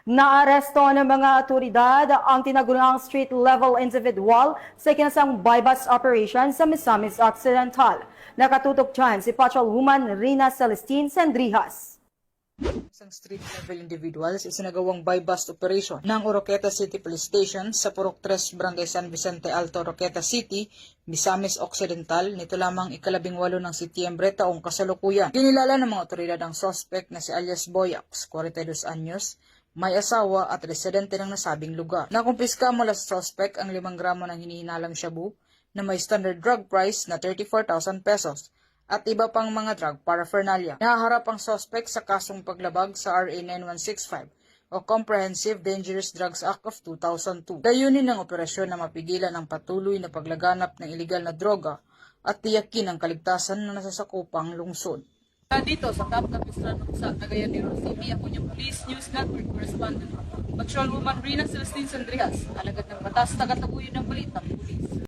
Naaresto ng mga otoridad ang tinagulang street-level individual sa ikinasang bypass operation sa Misamis Occidental. Nakatutok dyan si Patrolwoman Rina Celestine Sendrijas. Isang street-level individuals isinagawang bypass operation ng Oroqueta City Police Station sa Purok 3, Barangay San Vicente Alto, Oroqueta City, Misamis Occidental, nito lamang ika-18 ng Setyembre taong kasalukuyan. Kinilala ng mga otoridad ang suspect na si alias Boyax, 42 anyos, may asawa at residente ng nasabing lugar. Nakumpiska mula sa suspect ang 5 gramo ng hinihinalang shabu na may standard drug price na 34,000 pesos at iba pang mga drug paraphernalia. Nahaharap ang suspect sa kasong paglabag sa RA 9165 o Comprehensive Dangerous Drugs Act of 2002. Layunin ng operasyon na mapigilan ang patuloy na paglaganap ng iligal na droga at tiyakin ang kaligtasan ng nasasakupang lungsod. Dito sa Camp Capistrano sa Cagayan de Oro City, ako yung Police News Network Correspondent, Patrolwoman Rina Celestine Sendrijas, alagad ng batas, tagataguyod ng balita.